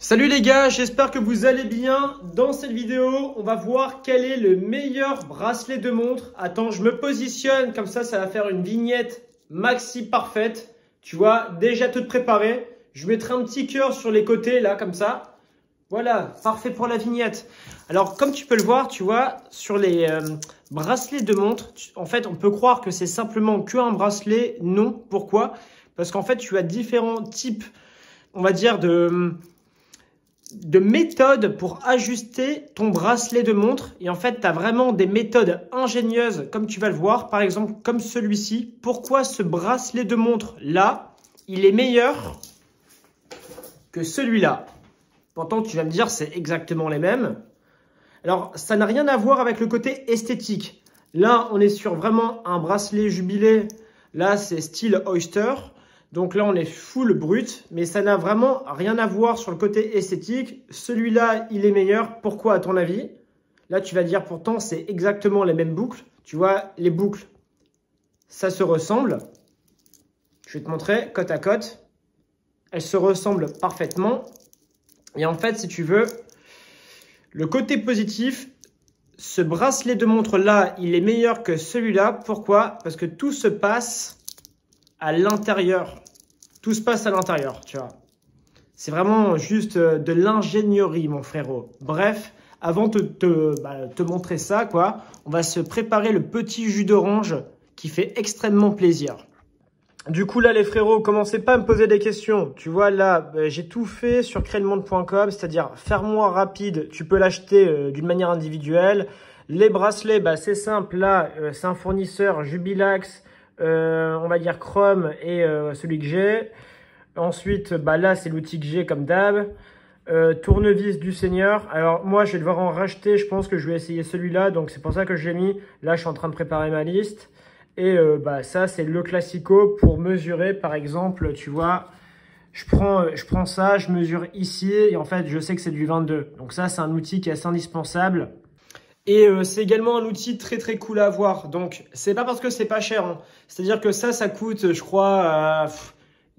Salut les gars, j'espère que vous allez bien. Dans cette vidéo, on va voir quel est le meilleur bracelet de montre. Attends, je me positionne, comme ça va faire une vignette maxi parfaite. Tu vois, déjà tout préparé. Je mettrai un petit cœur sur les côtés, là, comme ça. Voilà, parfait pour la vignette. Alors, comme tu peux le voir, tu vois, sur les bracelets de montre, en fait, on peut croire que c'est simplement qu'un bracelet. Non, pourquoi? Parce qu'en fait, tu as différents types, on va dire, de méthodes pour ajuster ton bracelet de montre. Et en fait, tu as vraiment des méthodes ingénieuses, comme tu vas le voir, par exemple, comme celui-ci. Pourquoi ce bracelet de montre-là, il est meilleur que celui-là? Pourtant, tu vas me dire, c'est exactement les mêmes. Alors, ça n'a rien à voir avec le côté esthétique. Là, on est sur vraiment un bracelet jubilé. Là, c'est style Oyster. Donc là, on est full brut, mais ça n'a vraiment rien à voir sur le côté esthétique. Celui-là, il est meilleur. Pourquoi, à ton avis? Là, tu vas dire, pourtant, c'est exactement les mêmes boucles. Tu vois, les boucles, ça se ressemble. Je vais te montrer côte à côte. Elles se ressemblent parfaitement. Et en fait, si tu veux, le côté positif, ce bracelet de montre-là, il est meilleur que celui-là. Pourquoi? Parce que tout se passe à l'intérieur. Tout se passe à l'intérieur, tu vois. C'est vraiment juste de l'ingénierie, mon frérot. Bref, avant de te montrer ça, quoi, on va se préparer le petit jus d'orange qui fait extrêmement plaisir. Du coup, là, les frérots, commencez pas à me poser des questions. Tu vois, là, j'ai tout fait sur créelmontre.com, c'est-à-dire fermoir rapide, tu peux l'acheter d'une manière individuelle. Les bracelets, c'est simple. Là, c'est un fournisseur Jubilax, on va dire Chrome et celui que j'ai. Ensuite, là, c'est l'outil que j'ai comme d'hab. Tournevis du Seigneur. Alors, moi, je vais devoir en racheter. Je pense que je vais essayer celui-là. Donc, c'est pour ça que je l'ai mis. Là, je suis en train de préparer ma liste. Et ça, c'est le classico pour mesurer. Par exemple, tu vois, je prends ça, je mesure ici. Et en fait, je sais que c'est du 22. Donc ça, c'est un outil qui est assez indispensable. Et c'est également un outil très très cool à avoir. Donc, c'est pas parce que c'est pas cher, hein. C'est-à-dire que ça coûte, je crois,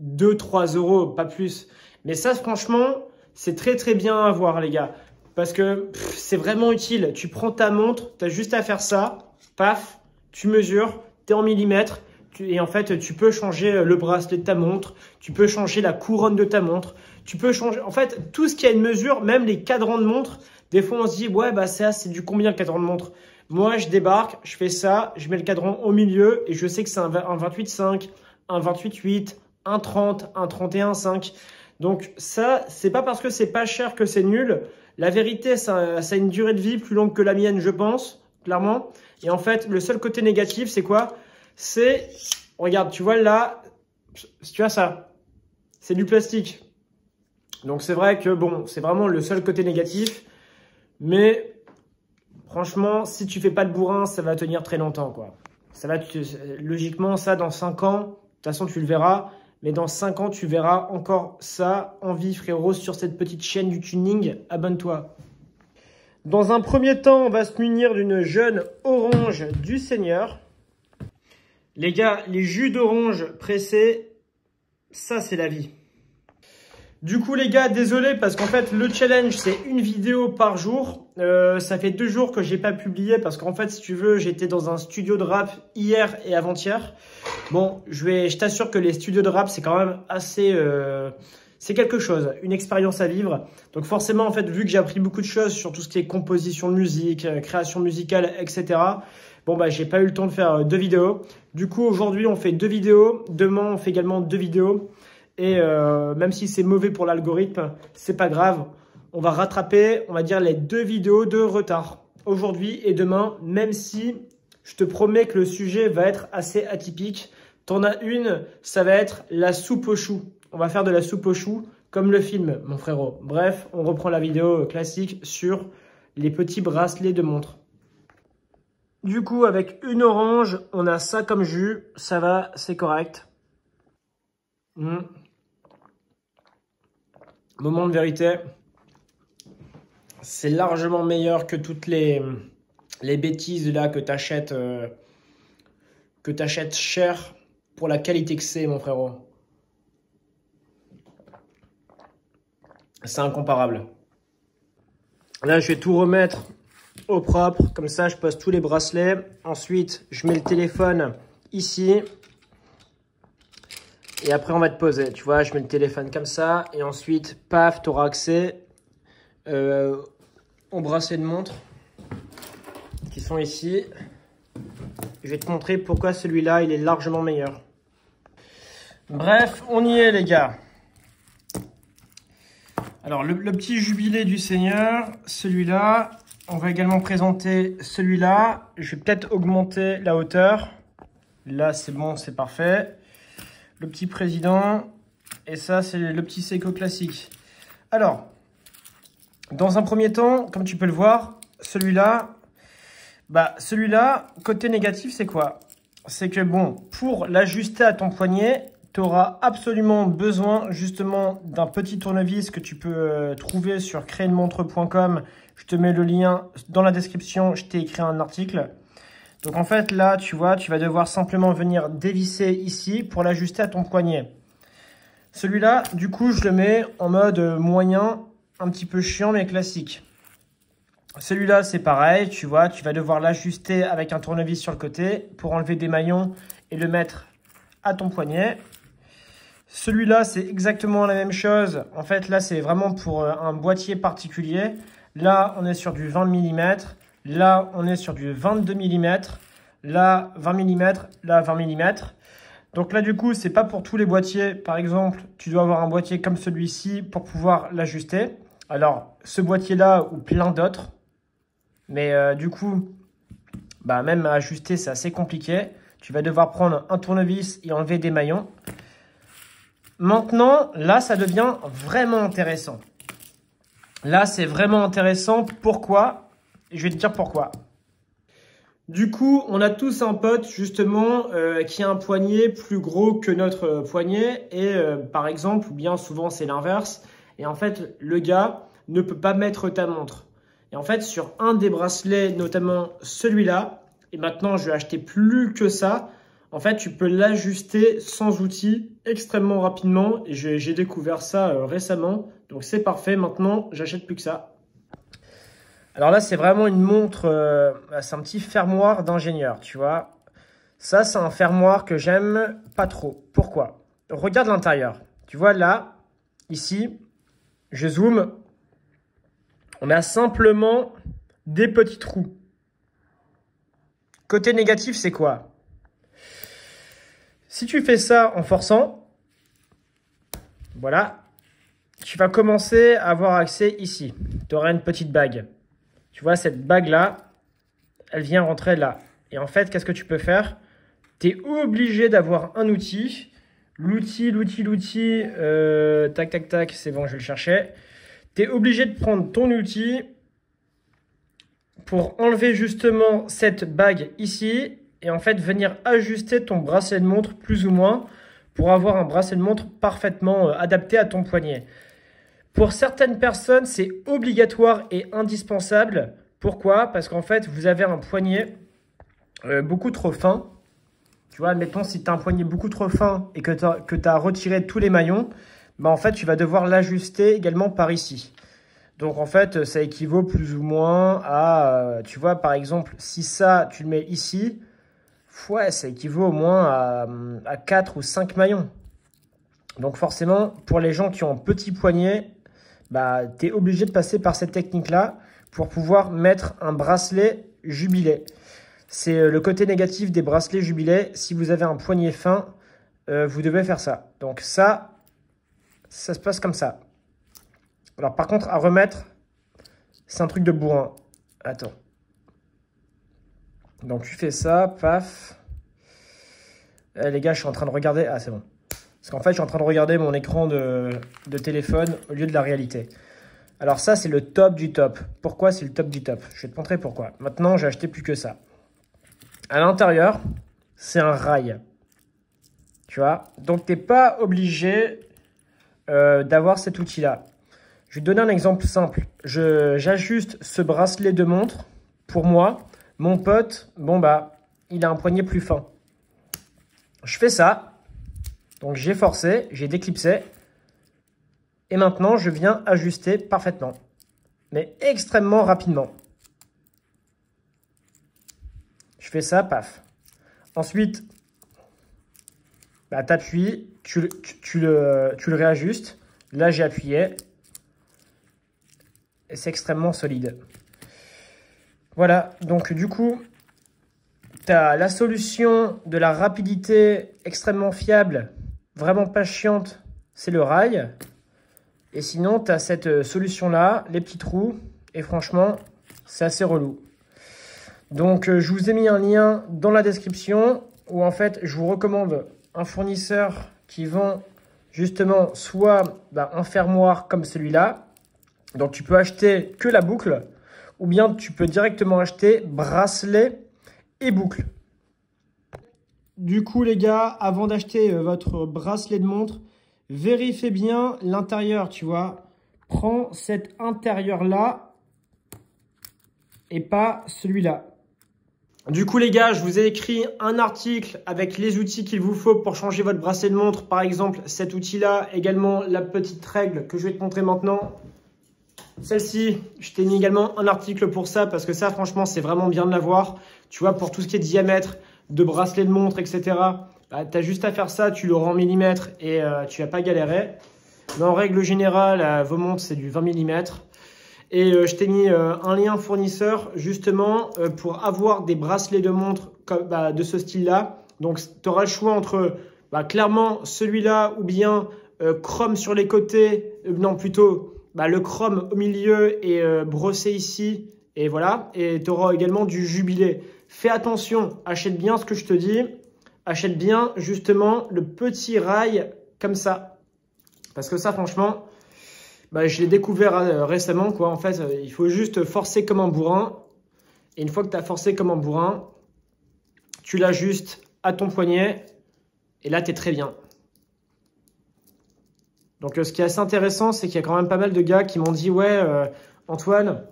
2-3 euros, pas plus. Mais ça, franchement, c'est très très bien à avoir, les gars. Parce que c'est vraiment utile. Tu prends ta montre, tu as juste à faire ça. Paf, tu mesures, tu es en millimètres. Et en fait, tu peux changer le bracelet de ta montre. Tu peux changer la couronne de ta montre. Tu peux changer, en fait, tout ce qui a une mesure, même les cadrans de montre. Des fois, on se dit, ouais, ça, c'est du combien le cadran de montre? Moi, je débarque, je fais ça, je mets le cadran au milieu et je sais que c'est un 28,5, un 28,8, un 30, un 31,5. Donc ça, c'est pas parce que c'est pas cher que c'est nul. La vérité, ça a une durée de vie plus longue que la mienne, je pense, clairement. Et en fait, le seul côté négatif, c'est quoi? C'est, regarde, tu vois là, tu vois ça, c'est du plastique. Donc c'est vrai que bon, c'est vraiment le seul côté négatif. Mais franchement, si tu fais pas le bourrin, ça va tenir très longtemps, quoi. Logiquement, ça, dans 5 ans, de toute façon, tu le verras. Mais dans 5 ans, tu verras encore ça en vie, frérot, sur cette petite chaîne du tuning. Abonne-toi. Dans un premier temps, on va se munir d'une jeune orange du Seigneur. Les gars, les jus d'orange pressés, ça, c'est la vie. Du coup, les gars, désolé parce qu'en fait, le challenge, c'est une vidéo par jour. Ça fait 2 jours que j'ai pas publié parce qu'en fait, si tu veux, j'étais dans un studio de rap hier et avant-hier. Bon, je t'assure que les studios de rap, c'est quand même assez... c'est quelque chose, une expérience à vivre. Donc forcément, en fait, vu que j'ai appris beaucoup de choses sur tout ce qui est composition de musique, création musicale, etc. Bon, j'ai pas eu le temps de faire 2 vidéos. Du coup, aujourd'hui, on fait 2 vidéos. Demain, on fait également 2 vidéos. Et même si c'est mauvais pour l'algorithme, c'est pas grave. On va rattraper, on va dire, les 2 vidéos de retard. Aujourd'hui et demain, même si je te promets que le sujet va être assez atypique. T'en as une, ça va être la soupe aux choux. On va faire de la soupe aux choux comme le film, mon frérot. Bref, on reprend la vidéo classique sur les petits bracelets de montre. Du coup, avec une orange, on a ça comme jus. Ça va, c'est correct. Moment de vérité. C'est largement meilleur que toutes les bêtises là que t'achètes cher pour la qualité que c'est, mon frérot. C'est incomparable. Là, je vais tout remettre au propre. Comme ça, je pose tous les bracelets. Ensuite, je mets le téléphone ici. Et après, on va te poser. Tu vois, je mets le téléphone comme ça. Et ensuite, paf, tu auras accès aux bracelets de montre qui sont ici. Je vais te montrer pourquoi celui-là, il est largement meilleur. Bref, on y est, les gars. Alors, le petit jubilé du Seigneur, celui-là. On va également présenter celui-là. Je vais peut-être augmenter la hauteur. Là, c'est bon, c'est parfait. Le petit président. Et ça, c'est le petit Seiko classique. Alors, dans un premier temps, comme tu peux le voir, celui-là, côté négatif, c'est quoi? C'est que bon, pour l'ajuster à ton poignet, tu auras absolument besoin justement d'un petit tournevis que tu peux trouver sur créeremontre.com. Je te mets le lien dans la description, je t'ai écrit un article. Donc en fait là, tu vois, tu vas devoir simplement venir dévisser ici pour l'ajuster à ton poignet. Celui-là, du coup, je le mets en mode moyen, un petit peu chiant mais classique. Celui-là, c'est pareil, tu vois, tu vas devoir l'ajuster avec un tournevis sur le côté pour enlever des maillons et le mettre à ton poignet. Celui-là, c'est exactement la même chose. En fait, là, c'est vraiment pour un boîtier particulier. Là, on est sur du 20 mm. Là, on est sur du 22 mm. Là, 20 mm. Là, 20 mm. Donc là, du coup, c'est pas pour tous les boîtiers. Par exemple, tu dois avoir un boîtier comme celui-ci pour pouvoir l'ajuster. Alors, ce boîtier-là ou plein d'autres. Mais du coup, même à ajuster, c'est assez compliqué. Tu vas devoir prendre un tournevis et enlever des maillons. Maintenant, là, ça devient vraiment intéressant. Là, c'est vraiment intéressant. Pourquoi? Je vais te dire pourquoi. Du coup, on a tous un pote, justement, qui a un poignet plus gros que notre poignet. Et par exemple, ou bien souvent, c'est l'inverse. Et en fait, le gars ne peut pas mettre ta montre. Et en fait, sur un des bracelets, notamment celui-là, et maintenant, je vais acheter plus que ça. En fait, tu peux l'ajuster sans outil extrêmement rapidement. Et j'ai découvert ça récemment. Donc, c'est parfait. Maintenant, j'achète plus que ça. Alors là, c'est vraiment une montre. C'est un petit fermoir d'ingénieur, tu vois. Ça, c'est un fermoir que j'aime pas trop. Pourquoi? Regarde l'intérieur. Tu vois là, ici, je zoome. On a simplement des petits trous. Côté négatif, c'est quoi? Si tu fais ça en forçant, voilà, tu vas commencer à avoir accès ici. Tu auras une petite bague. Tu vois, cette bague-là, elle vient rentrer là. Et en fait, qu'est-ce que tu peux faire? Tu es obligé d'avoir un outil. L'outil, tac, tac, tac, c'est bon, je vais le chercher. Tu es obligé de prendre ton outil pour enlever justement cette bague ici. Et en fait, venir ajuster ton bracelet de montre plus ou moins pour avoir un bracelet de montre parfaitement adapté à ton poignet. Pour certaines personnes, c'est obligatoire et indispensable. Pourquoi? Parce qu'en fait, vous avez un poignet beaucoup trop fin. Tu vois, admettons, si tu as un poignet beaucoup trop fin et que tu as retiré tous les maillons, en fait, tu vas devoir l'ajuster également par ici. Donc, en fait, ça équivaut plus ou moins à, tu vois, par exemple, si ça, tu le mets ici, ouais, ça équivaut au moins à 4 ou 5 maillons. Donc, forcément, pour les gens qui ont un petit poignet, tu es obligé de passer par cette technique-là pour pouvoir mettre un bracelet jubilé. C'est le côté négatif des bracelets jubilés. Si vous avez un poignet fin, vous devez faire ça. Donc ça se passe comme ça. Alors par contre, à remettre, c'est un truc de bourrin. Attends. Donc tu fais ça, paf. Les gars, je suis en train de regarder. Ah, c'est bon. Parce qu'en fait, je suis en train de regarder mon écran de téléphone au lieu de la réalité. Alors ça, c'est le top du top. Pourquoi c'est le top du top? Je vais te montrer pourquoi. Maintenant, j'ai acheté plus que ça. À l'intérieur, c'est un rail. Tu vois? Donc, tu n'es pas obligé d'avoir cet outil-là. Je vais te donner un exemple simple. J'ajuste ce bracelet de montre. Pour moi, mon pote, il a un poignet plus fin. Je fais ça. Donc, j'ai forcé, j'ai déclipsé. Et maintenant, je viens ajuster parfaitement. Mais extrêmement rapidement. Je fais ça, paf. Ensuite, bah, tu appuies, tu le réajustes. Là, j'ai appuyé. Et c'est extrêmement solide. Voilà, donc du coup, tu as la solution de la rapidité extrêmement fiable, vraiment pas chiante, c'est le rail. Et sinon, tu as cette solution-là, les petits trous. Et franchement, c'est assez relou. Donc, je vous ai mis un lien dans la description où en fait, je vous recommande un fournisseur qui vend justement soit un fermoir comme celui-là. Donc, tu peux acheter que la boucle ou bien tu peux directement acheter bracelet et boucle. Du coup, les gars, avant d'acheter votre bracelet de montre, vérifiez bien l'intérieur, tu vois. Prends cet intérieur-là et pas celui-là. Du coup, les gars, je vous ai écrit un article avec les outils qu'il vous faut pour changer votre bracelet de montre. Par exemple, cet outil-là, également la petite règle que je vais te montrer maintenant. Celle-ci, je t'ai mis également un article pour ça parce que ça, franchement, c'est vraiment bien de l'avoir. Tu vois, pour tout ce qui est diamètre de bracelet de montre, etc., bah, tu as juste à faire ça, tu l'auras en millimètres et tu vas pas galérer. Mais en règle générale, vos montres, c'est du 20 mm. Et je t'ai mis un lien fournisseur justement pour avoir des bracelets de montre comme, de ce style-là. Donc, tu auras le choix entre clairement celui-là ou bien chrome sur les côtés. Non, plutôt le chrome au milieu et brossé ici. Et voilà. Et tu auras également du jubilé. Fais attention, achète bien ce que je te dis. Achète bien justement le petit rail comme ça. Parce que ça, franchement, je l'ai découvert récemment, quoi. En fait, il faut juste forcer comme un bourrin. Et une fois que tu as forcé comme un bourrin, tu l'ajustes à ton poignet. Et là, tu es très bien. Donc, ce qui est assez intéressant, c'est qu'il y a quand même pas mal de gars qui m'ont dit « Ouais, Antoine,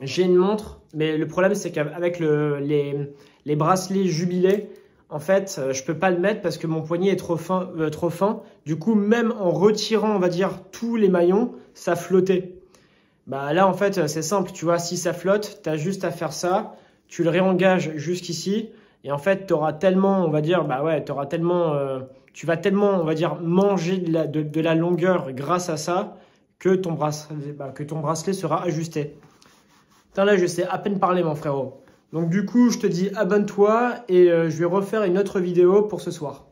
j'ai une montre. » Mais le problème, c'est qu'avec les bracelets jubilés, en fait, je peux pas le mettre parce que mon poignet est trop fin. Du coup, même en retirant, on va dire, tous les maillons, ça flottait. Là, en fait, c'est simple. Tu vois, si ça flotte, tu as juste à faire ça. Tu le réengages jusqu'ici. Et en fait, tu auras tellement, on va dire, tu vas tellement, on va dire, manger de la longueur grâce à ça que ton bracelet sera ajusté. Putain, là, je sais à peine parler, mon frérot. Donc du coup, je te dis abonne-toi et je vais refaire une autre vidéo pour ce soir.